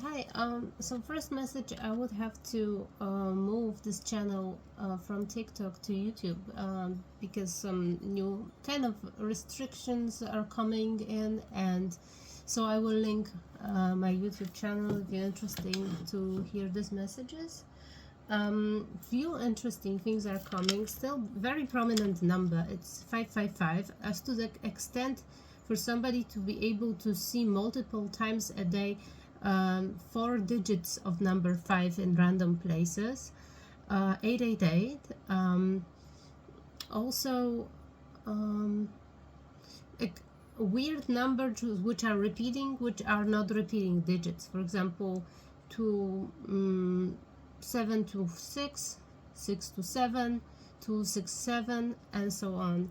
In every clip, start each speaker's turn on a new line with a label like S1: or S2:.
S1: Hi. So first message, I would have to move this channel from TikTok to YouTube because some new kind of restrictions are coming in, and so I will link my YouTube channel if you're interested to hear these messages. Few interesting things are coming. Still very prominent number. It's 555. As to the extent for somebody to be able to see multiple times a day 4 digits of number 5 in random places. 888. Also like weird numbers which are repeating, which are not repeating digits. For example, 7 to 6, 6 to 7, 2, 6, 7, and so on.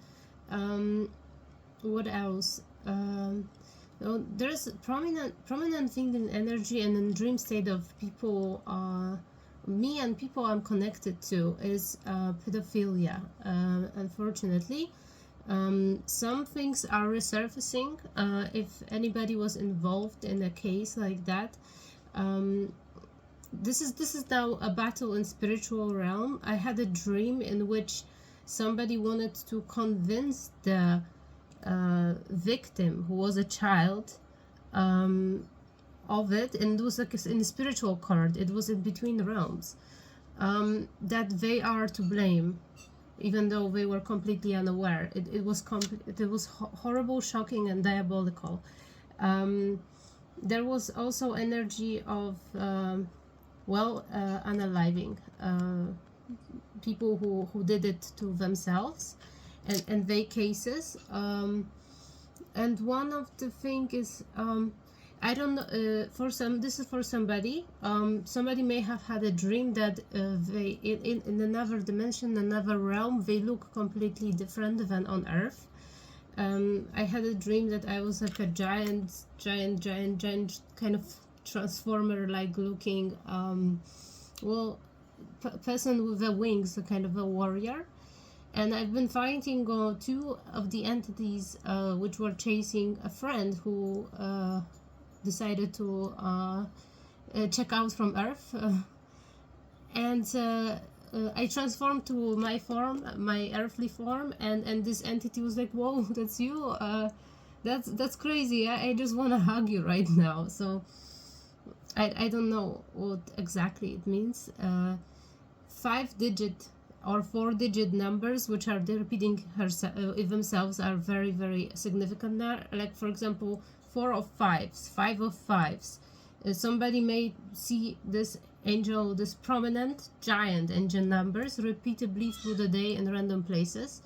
S1: What else? There's a prominent thing in energy and in dream state of people. Me and people I'm connected to is pedophilia. Unfortunately, some things are resurfacing. If anybody was involved in a case like that, this is now a battle in spiritual realm. I had a dream in which somebody wanted to convince the victim, who was a child, of it, and it was like in the spiritual card, it was in between realms, that they are to blame, even though they were completely unaware. It was horrible, shocking, and diabolical. There was also energy of unaliving, people who did it to themselves, and they cases. And one of the thing is, I don't know, this is for somebody. Somebody may have had a dream that they in another dimension, another realm, they look completely different than on Earth. I had a dream that I was like a giant kind of transformer like looking person with the wings, a kind of a warrior. And I've been fighting two of the entities which were chasing a friend who decided to check out from Earth. And I transformed to my form, my earthly form, and this entity was like, "Whoa, that's you! That's crazy! I just want to hug you right now." So I don't know what exactly it means. 5-digit or 4-digit numbers which are repeating themselves are very, very significant there. Like, for example, 4 of 5s, 5 of 5s. Somebody may see this angel, this prominent giant angel numbers repeatedly through the day in random places.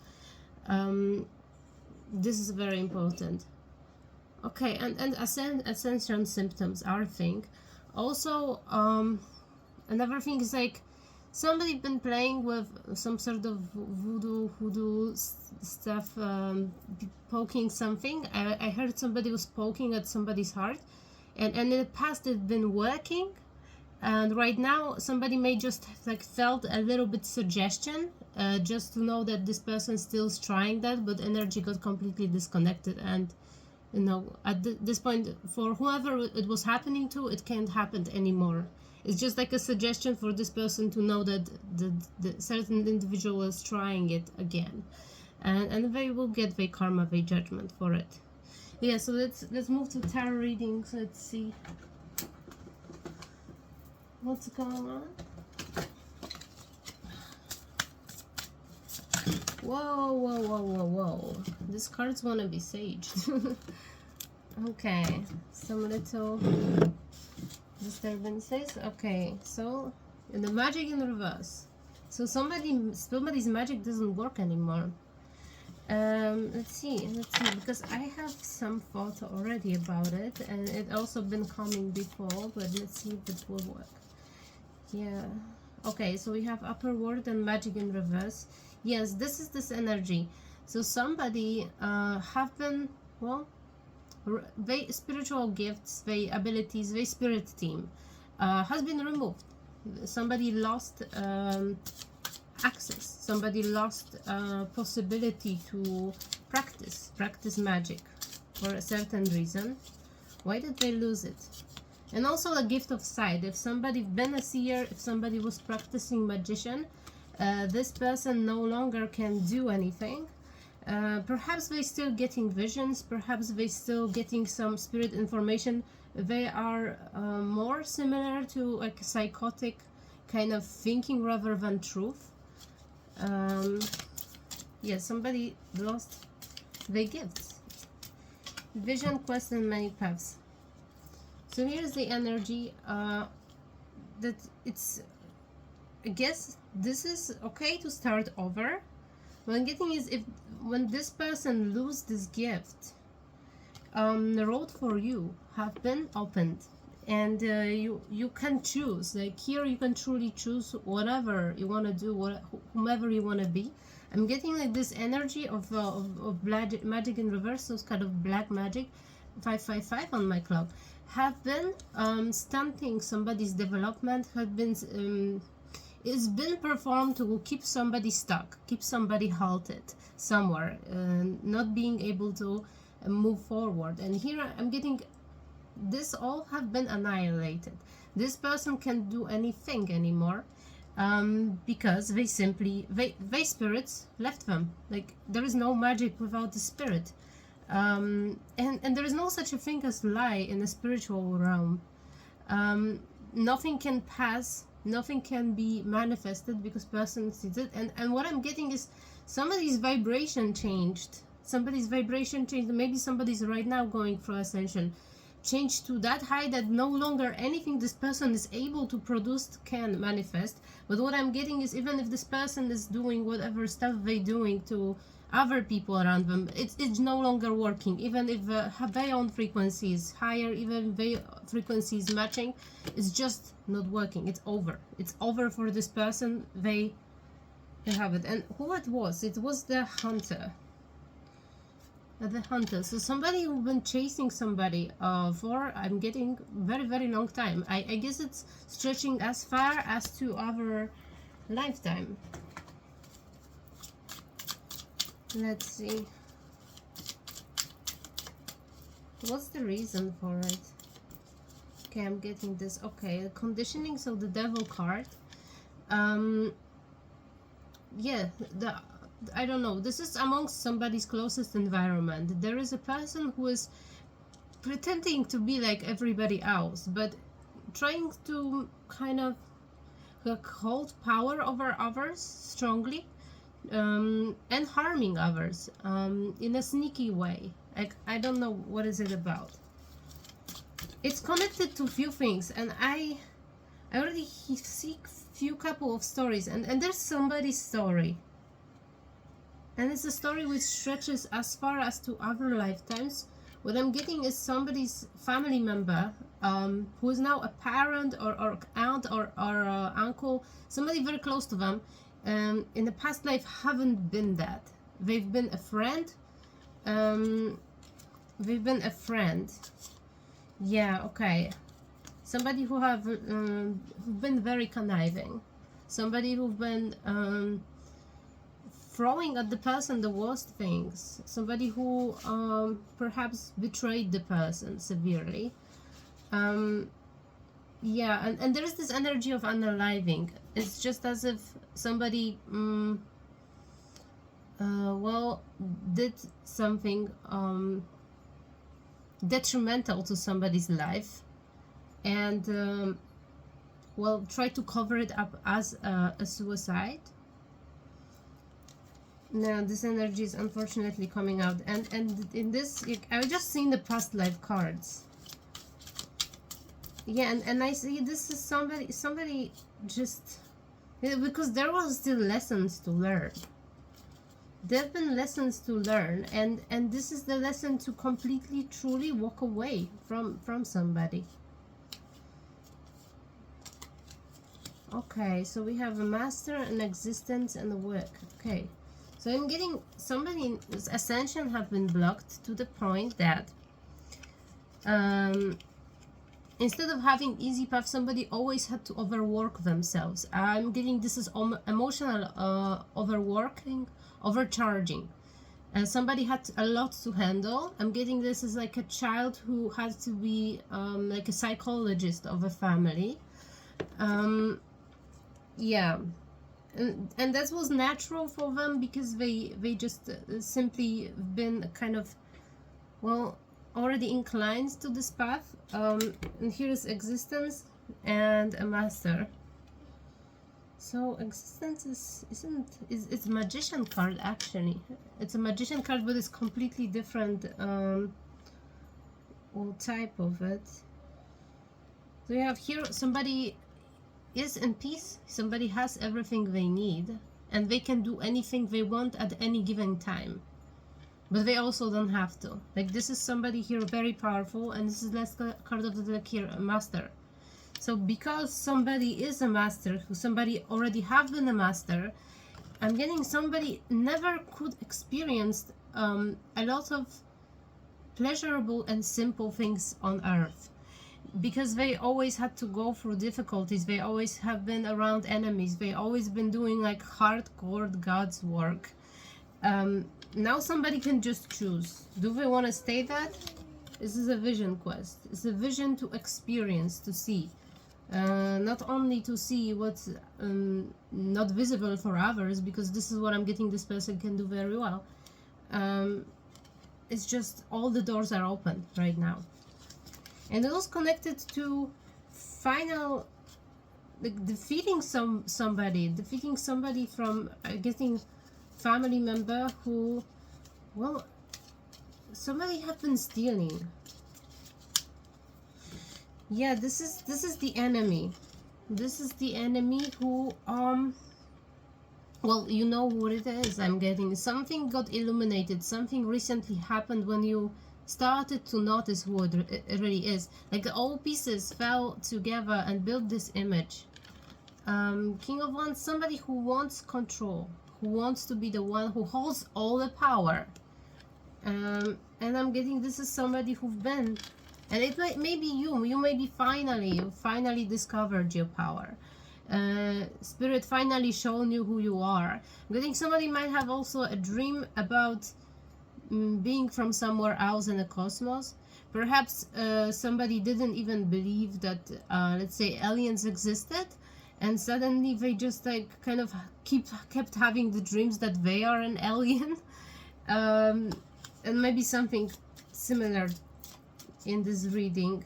S1: This is very important. Okay, and ascension symptoms are a thing. Also, another thing is like somebody been playing with some sort of hoodoo stuff, poking something. I heard somebody was poking at somebody's heart, and in the past it's been working, and right now somebody may just like felt a little bit suggestion, just to know that this person still is trying that, but energy got completely disconnected, and you know, at this point, for whoever it was happening to, it can't happen anymore. It's just like a suggestion for this person to know that the certain individual is trying it again, and they will get their karma, their judgment for it. Yeah, so let's move to tarot readings. Let's see what's going on. Whoa. These cards want to be saged. Okay, some little disturbances. Okay, so in the magic in reverse. So somebody's magic doesn't work anymore. Let's see, because I have some thought already about it, and it also been coming before, but let's see if it will work. Yeah. Okay, so we have upper world and magic in reverse. Yes, this is this energy. So somebody have been, they spiritual gifts, they abilities, they spirit team has been removed. Somebody lost access. Somebody lost possibility to practice magic for a certain reason. Why did they lose it? And also a gift of sight. If somebody been a seer, if somebody was practicing magician, this person no longer can do anything. Perhaps they still getting visions, perhaps they still getting some spirit information. They are more similar to like psychotic kind of thinking rather than truth. Yeah, somebody lost their gifts. Vision, quest, and many paths. So here's the energy that it's, I guess this is okay to start over. What I'm getting is if when this person lose this gift, the road for you have been opened, and you can choose. Like here, you can truly choose whatever you want to do, whomever you want to be. I'm getting like this energy of magic in reverse, those kind of black magic, 555 on my clock, have been stunting somebody's development, have been it's been performed to keep somebody stuck, keep somebody halted somewhere, not being able to move forward. And here I'm getting this all have been annihilated. This person can't do anything anymore. Because they simply they spirits left them. Like there is no magic without the spirit, and there is no such a thing as lie in the spiritual realm. Nothing can pass, nothing can be manifested because person sees it. And what I'm getting is somebody's vibration changed. Maybe somebody's right now going through ascension, changed to that high that no longer anything this person is able to produce can manifest. But what I'm getting is even if this person is doing whatever stuff they're doing to other people around them, it's no longer working. Even if their own frequency is higher, even their frequency is matching, it's just not working. It's over for this person. They have it. And who it was the hunter. The hunter. So somebody who's been chasing somebody for, I'm getting, very, very long time. I guess it's stretching as far as to our lifetime. Let's see. What's the reason for it? Okay, I'm getting this. Okay, conditioning. So the devil card. Yeah, I don't know, this is amongst somebody's closest environment. There is a person who is pretending to be like everybody else, but trying to kind of hold power over others strongly, and harming others in a sneaky way. Like, I don't know what is it about. It's connected to few things, and I already see few couple of stories, and there's somebody's story. And it's a story which stretches as far as to other lifetimes. What I'm getting is somebody's family member who is now a parent or aunt or uncle, somebody very close to them. In the past life haven't been that. They've been a friend. Yeah, okay. Somebody who have who've been very conniving. Somebody who've been throwing at the person the worst things. Somebody who perhaps betrayed the person severely. Yeah, and there is this energy of unaliving. It's just as if somebody well, did something detrimental to somebody's life, and well, try to cover it up as a suicide. Now this energy is unfortunately coming out, and in this, I just seen the past life cards. Yeah, and I see this is somebody just, because there was still lessons to learn. There have been lessons to learn, and this is the lesson to completely truly walk away from somebody. Okay, so we have a master, an existence, and a work. Okay, so I'm getting somebody's ascension have been blocked to the point that instead of having easy path, somebody always had to overwork themselves. I'm getting this is emotional overworking, overcharging. and somebody had a lot to handle. I'm getting this as like a child who had to be like a psychologist of a family. Yeah, and that was natural for them because they just simply been kind of, well, already inclined to this path. And here is existence and a master. So existence it's a magician card actually. It's a magician card, but it's completely different type of it. So you have here somebody is in peace, somebody has everything they need, and they can do anything they want at any given time. But they also don't have to. Like, this is somebody here very powerful, and this is last card of the deck here, a master. So because somebody is a master, who somebody already have been a master, I'm getting somebody never could experience a lot of pleasurable and simple things on earth. Because they always had to go through difficulties, they always have been around enemies, they always been doing like hardcore God's work. Now somebody can just choose. Do they want to stay that? This is a vision quest. It's a vision to experience, to see. Not only to see what's not visible for others, because this is what I'm getting this person can do very well. It's just all the doors are open right now. And it was connected to final, like, defeating somebody from getting family member who, well, somebody have been stealing. Yeah, this is the enemy. This is the enemy who well, you know what it is. I'm getting something got illuminated. Something recently happened when you started to notice who it really is. Like, all pieces fell together and built this image. King of Wands, somebody who wants control, who wants to be the one who holds all the power. And I'm getting this is somebody who've been, and it may be you may be finally discovered your power. Spirit finally shown you who you are. I'm getting somebody might have also a dream about being from somewhere else in the cosmos. Perhaps somebody didn't even believe that let's say aliens existed, and suddenly they just like kind of kept having the dreams that they are an alien. And maybe something similar in this reading.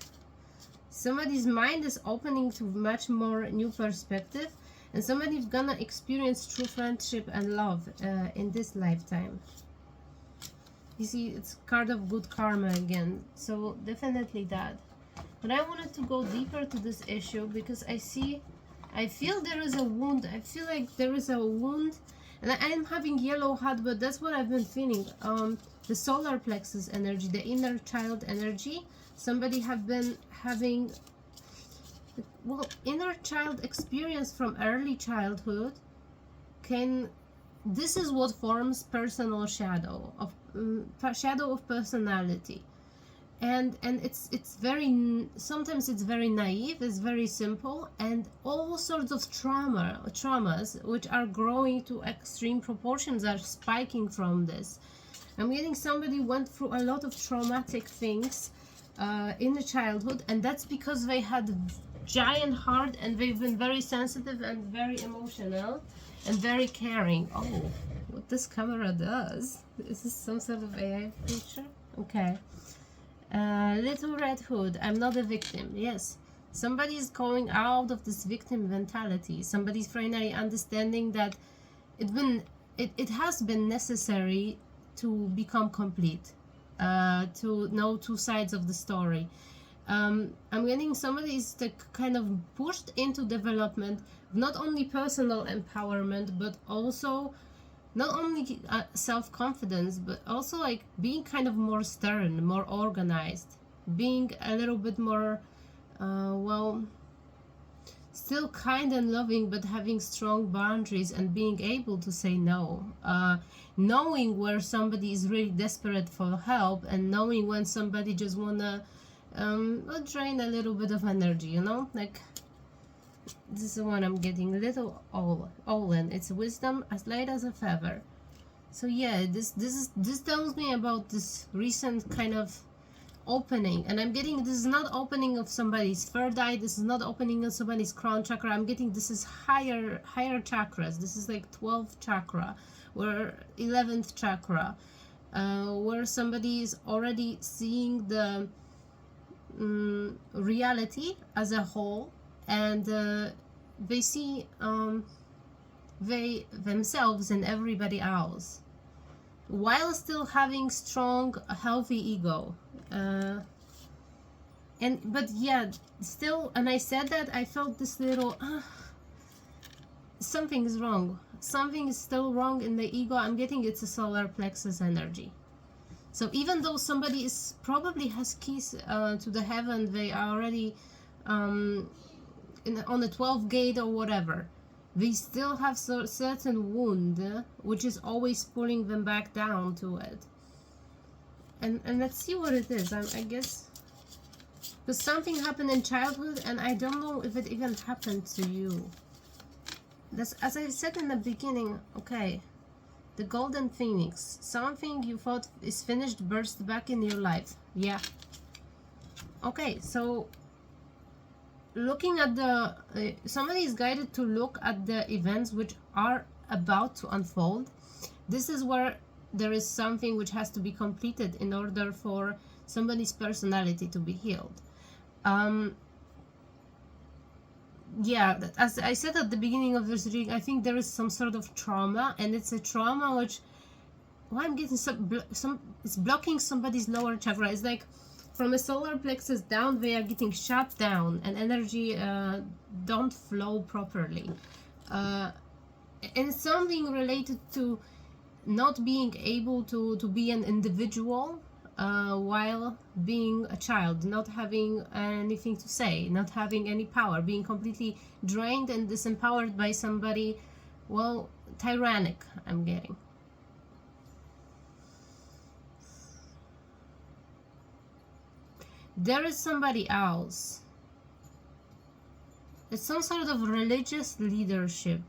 S1: Somebody's mind is opening to much more new perspective, and somebody's gonna experience true friendship and love in this lifetime. You see, it's card of good karma again, so definitely that. But I wanted to go deeper to this issue because I feel there is a wound. I feel like there is a wound, and I'm having yellow heart, but that's what I've been feeling. The solar plexus energy, the inner child energy. Somebody have been having, well, inner child experience from early childhood. This is what forms personal shadow of personality, and it's very, sometimes it's very naive, it's very simple, and all sorts of traumas which are growing to extreme proportions are spiking from this. I'm getting somebody went through a lot of traumatic things in the childhood, and that's because they had giant heart, and they've been very sensitive and very emotional and very caring. Oh, what this camera does. Is this some sort of AI feature? Okay. Little Red Hood, I'm not a victim. Yes, somebody is going out of this victim mentality. Somebody's finally understanding that it has been necessary to become complete, to know two sides of the story. I'm getting somebody is kind of pushed into development, not only personal empowerment, but also not only self-confidence, but also like being kind of more stern, more organized, being a little bit more, well, still kind and loving, but having strong boundaries and being able to say no. Knowing where somebody is really desperate for help, and knowing when somebody just wanna drain a little bit of energy, you know, like this is what I'm getting. Little all in. It's wisdom as light as a feather. So yeah, this tells me about this recent kind of opening, and I'm getting this is not opening of somebody's third eye, this is not opening of somebody's crown chakra. I'm getting this is higher chakras. This is like 12th chakra or 11th chakra, where somebody is already seeing the reality as a whole, and they see they themselves and everybody else, while still having strong, healthy ego. But yeah, still, and I said that I felt this little something is wrong. Something is still wrong in the ego. I'm getting it's a solar plexus energy. So even though somebody is probably has keys to the heaven, they are already on the 12th gate or whatever, they still have certain wound which is always pulling them back down to it. And let's see what it is. I guess because something happened in childhood, and I don't know if it even happened to you. That's, as I said in the beginning, okay, the golden phoenix, something you thought is finished burst back in your life. Yeah. Okay, so looking at the somebody is guided to look at the events which are about to unfold. This is where there is something which has to be completed in order for somebody's personality to be healed. Yeah, as I said at the beginning of this reading, I think there is some sort of trauma, and it's a trauma which, well, I'm getting it's blocking somebody's lower chakra. It's like from a solar plexus down, they are getting shut down, and energy don't flow properly. And it's something related to not being able to be an individual while being a child, not having anything to say, not having any power, being completely drained and disempowered by somebody, well, tyrannic, I'm getting. There is somebody else. It's some sort of religious leadership.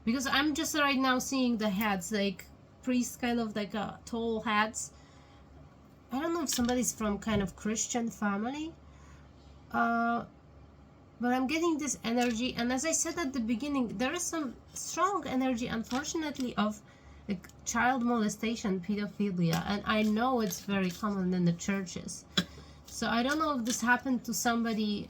S1: Because I'm just right now seeing the hats, like priests, kind of like tall hats. I don't know if somebody's from kind of Christian family. But I'm getting this energy, and as I said at the beginning, there is some strong energy, unfortunately, of like child molestation, pedophilia, and I know it's very common in the churches. So I don't know if this happened to somebody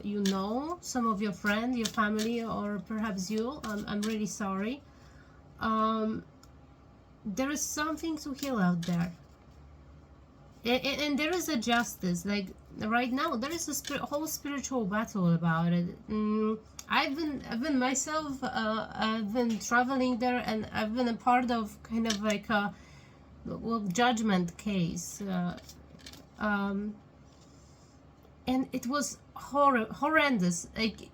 S1: you know, some of your friend, your family, or perhaps you. I'm really sorry. There is something to heal out there. And there is a justice, like right now there is a whole spiritual battle about it. I've been myself, I've been traveling there, and I've been a part of kind of like a judgment case, and it was horrendous. Like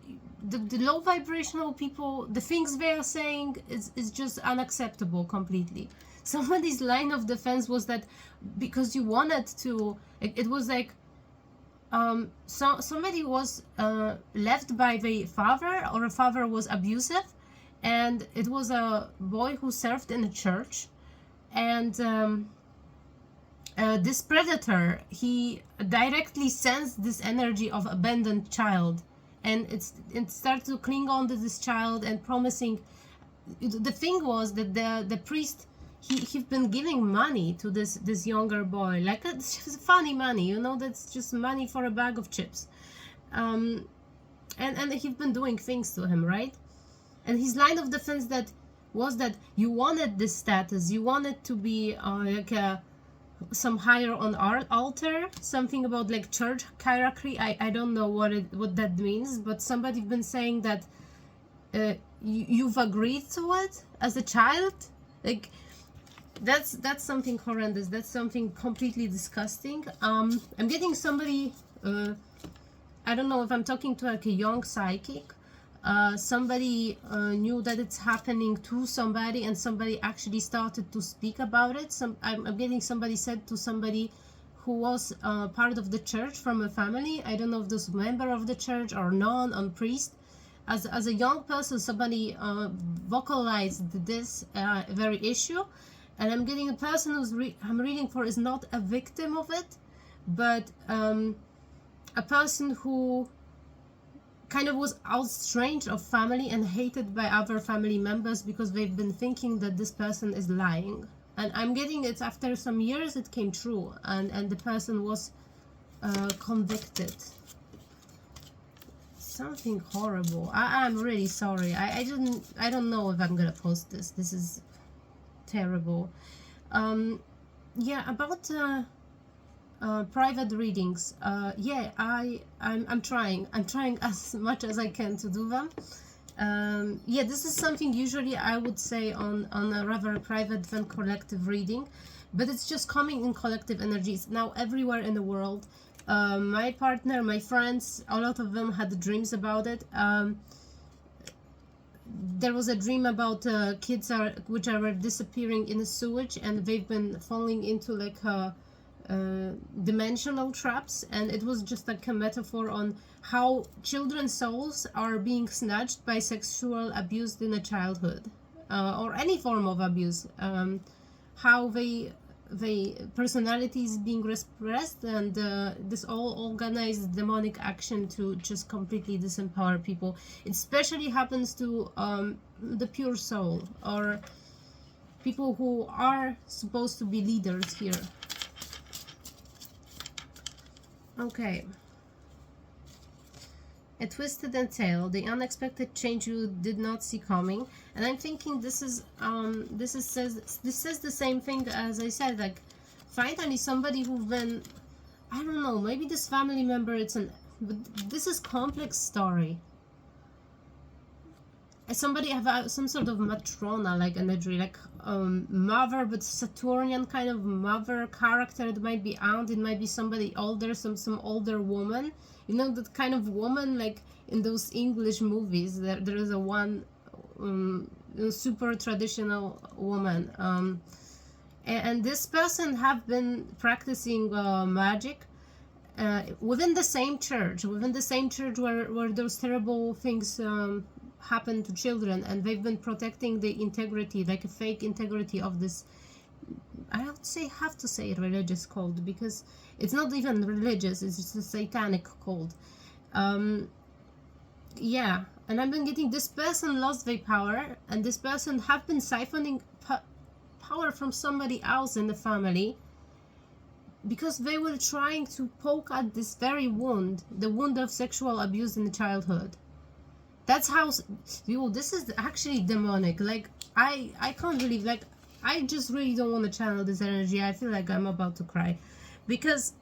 S1: the low vibrational people, the things they are saying is just unacceptable completely. Somebody's line of defense was that because you wanted to, it was like somebody was left by the father, or a father was abusive, and it was a boy who served in a church, and this predator, he directly sensed this energy of abandoned child, and it started to cling on to this child and promising. The thing was that the priest, he's been giving money to this younger boy, like it's just funny money, you know, that's just money for a bag of chips, and he's been doing things to him, right? And his line of defense was that you wanted this status, you wanted to be like some higher on art altar, something about like church hierarchy. I don't know what that means, but somebody's been saying that you've agreed to it as a child, like. That's something horrendous. That's something completely disgusting. I'm getting somebody, I don't know if I'm talking to like a young psychic. Somebody knew that it's happening to somebody, and somebody actually started to speak about it. I'm getting somebody said to somebody who was part of the church from a family. I don't know if this member of the church or non priest. as a young person, somebody vocalized this very issue, and I'm getting a person who's I'm reading for is not a victim of it, but a person who kind of was estranged of family and hated by other family members because they've been thinking that this person is lying. And I'm getting it after some years it came true, and the person was convicted. Something horrible. I'm really sorry. I don't know if I'm gonna post this. This is terrible. Yeah, about private readings. Yeah, I'm trying as much as I can to do them. Yeah, this is something usually I would say on a rather private than collective reading, but it's just coming in collective energies now everywhere in the world. My partner, my friends, a lot of them had dreams about it. There was a dream about kids which are disappearing in the sewage, and they've been falling into like dimensional traps, and it was just like a metaphor on how children's souls are being snatched by sexual abuse in a childhood, or any form of abuse, how they personalities being repressed, and this all organized demonic action to just completely disempower people. It especially happens to the pure soul, or people who are supposed to be leaders here. Okay. A twisted entail, the unexpected change you did not see coming. And I'm thinking this says the same thing as I said, like finally somebody who's been, I don't know, maybe this family member, but this is complex story. Somebody have some sort of matrona like energy, like mother, but Saturnian kind of mother character. It might be aunt, it might be somebody older, some older woman. You know, that kind of woman, like in those English movies, there is a one super traditional woman. And this person have been practicing magic within the same church where those terrible things happen to children, and they've been protecting the integrity, like a fake integrity of this, I would say, have to say religious cult, because it's not even religious, it's just a satanic cult. Yeah, and I've been getting this person lost their power, and this person have been siphoning power from somebody else in the family, because they were trying to poke at this very wound, the wound of sexual abuse in childhood. That's how, this is actually demonic. Like, I can't believe, like, I just really don't want to channel this energy. I feel like I'm about to cry, because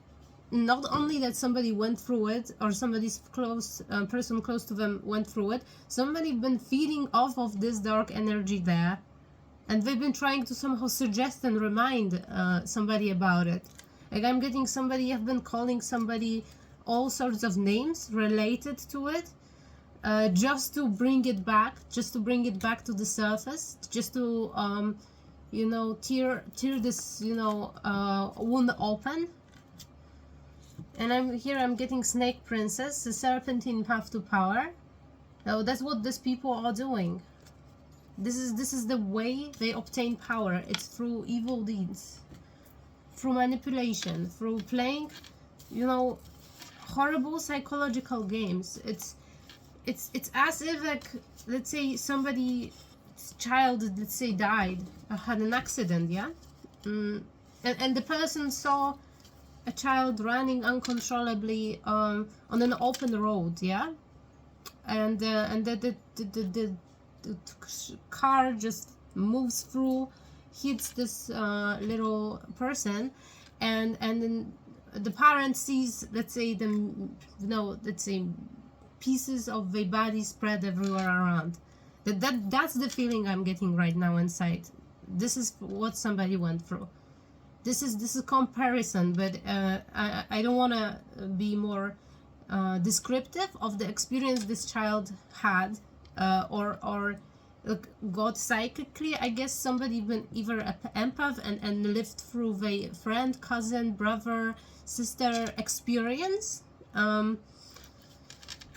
S1: not only that somebody went through it, or somebody's close person close to them went through it, somebody been feeding off of this dark energy there, and they've been trying to somehow suggest and remind somebody about it. Like, I'm getting somebody have been calling somebody all sorts of names related to it, just to bring it back to the surface, just to you know, tear this, you know, wound open. And I'm getting Snake Princess, the Serpentine Path to Power. So that's what these people are doing. This is the way they obtain power. It's through evil deeds, through manipulation, through playing, you know, horrible psychological games. It's as if, like, let's say somebody's child, let's say, died, had an accident, yeah, and the person saw a child running uncontrollably on an open road, yeah, and the car just moves through, hits this little person, and then the parent sees, let's say, pieces of their body spread everywhere around. That's the feeling I'm getting right now inside. This is what somebody went through. This is comparison, but I don't want to be more descriptive of the experience this child had, or got psychically. I guess somebody been either an empath and lived through the friend, cousin, brother, sister experience.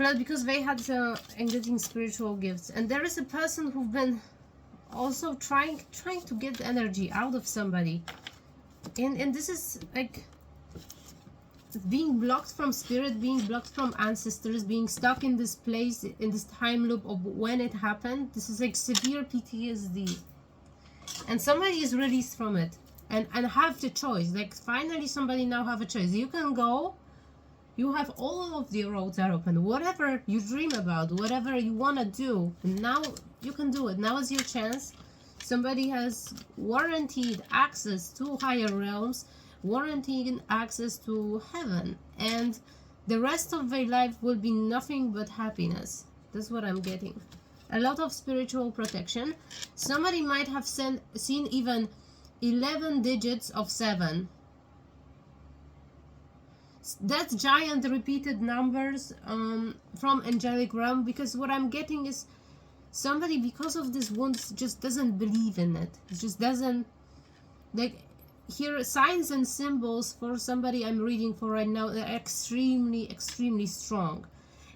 S1: Plus, because they had and getting spiritual gifts, and there is a person who've been also trying to get energy out of somebody, and this is like being blocked from spirit, being blocked from ancestors, being stuck in this place, in this time loop of when it happened. This is like severe PTSD, and somebody is released from it and have the choice. Like finally somebody now have a choice. You can go, you have all of the roads are open, whatever you dream about, whatever you want to do, now you can do it. Now is your chance. Somebody has warranted access to higher realms, warranting access to heaven, and the rest of their life will be nothing but happiness. That's what I'm getting. A lot of spiritual protection. Somebody might have seen even 11 digits of 7. That's giant repeated numbers from angelic realm, because what I'm getting is somebody, because of this wounds, just doesn't believe in it. It just doesn't, like, here signs and symbols for somebody I'm reading for right now, they're extremely strong.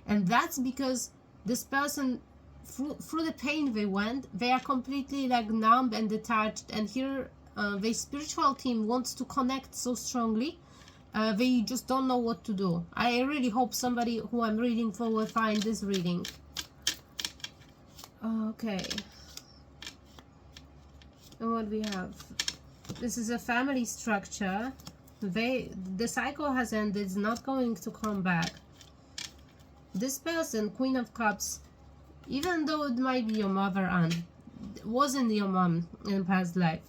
S1: And that's because this person, through the pain they went, they are completely like numb and detached, and here the spiritual team wants to connect so strongly, they just don't know what to do. I really hope somebody who I'm reading for will find this reading. Okay, and what we have, this is a family structure. The cycle has ended, it's not going to come back. This person, Queen of Cups, even though it might be your mother and wasn't your mom in past life,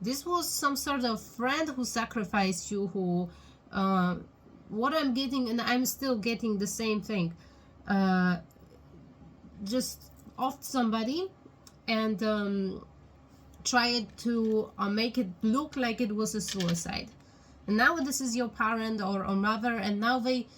S1: this was some sort of friend who sacrificed you, who what I'm getting, and I'm still getting the same thing, just offed somebody and tried to make it look like it was a suicide. And now this is your parent or mother, and now they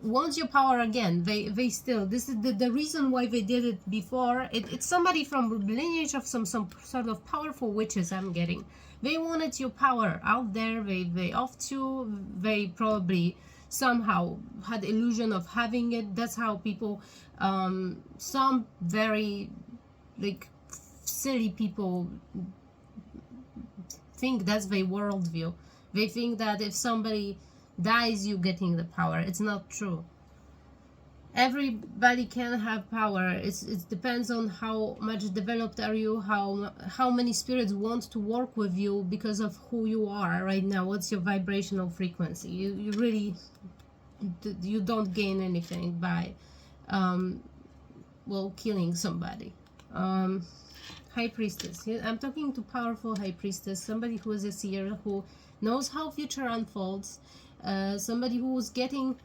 S1: want your power again. They still, this is the reason why they did it before. It's somebody from lineage of some sort of powerful witches I'm getting. They wanted your power out there. They offed you. They probably somehow had illusion of having it. That's how people, some very like silly people think that's their worldview. They think that if somebody dies, you getting the power. It's not true. Everybody can have power. It depends on how much developed are you, how many spirits want to work with you because of who you are right now. What's your vibrational frequency? You really, you don't gain anything by well, killing somebody. High priestess. I'm talking to powerful high priestess, somebody who is a seer, who knows how future unfolds, somebody who is getting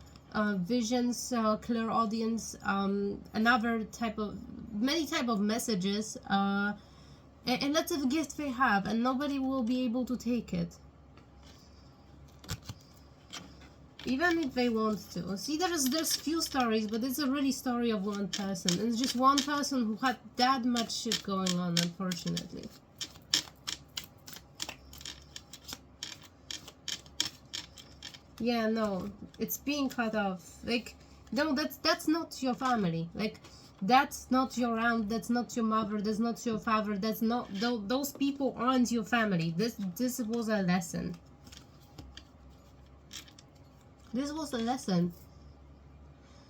S1: visions, clairaudience, another type of, many type of messages, and lots of gifts they have, and nobody will be able to take it, even if they want to. See, there's few stories, but it's a really story of one person, and it's just one person who had that much shit going on, unfortunately. Yeah, no, it's being cut off. Like, no, that's not your family. Like, that's not your aunt, that's not your mother, that's not your father, that's not, those people aren't your family. This was a lesson. This was a lesson.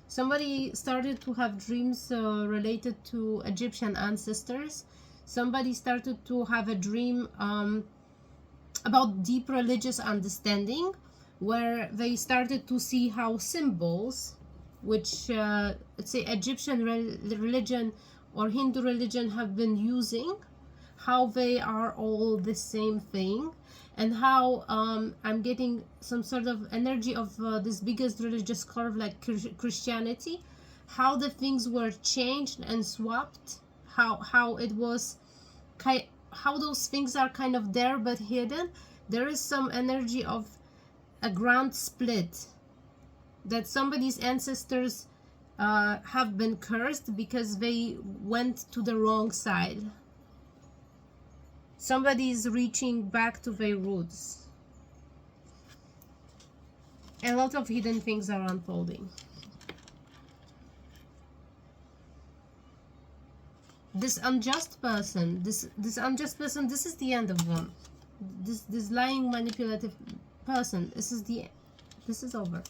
S1: Somebody started to have dreams related to Egyptian ancestors. Somebody started to have a dream about deep religious understanding, where they started to see how symbols, which let's say Egyptian religion or Hindu religion have been using, how they are all the same thing, and how I'm getting some sort of energy of this biggest religious curve like Christianity, how the things were changed and swapped, how it was, how those things are kind of there but hidden. There is some energy of a grand split, that somebody's ancestors have been cursed because they went to the wrong side. Somebody is reaching back to their roots. A lot of hidden things are unfolding. this unjust person, this unjust person, this is the end of them. This lying, manipulative person, this is over.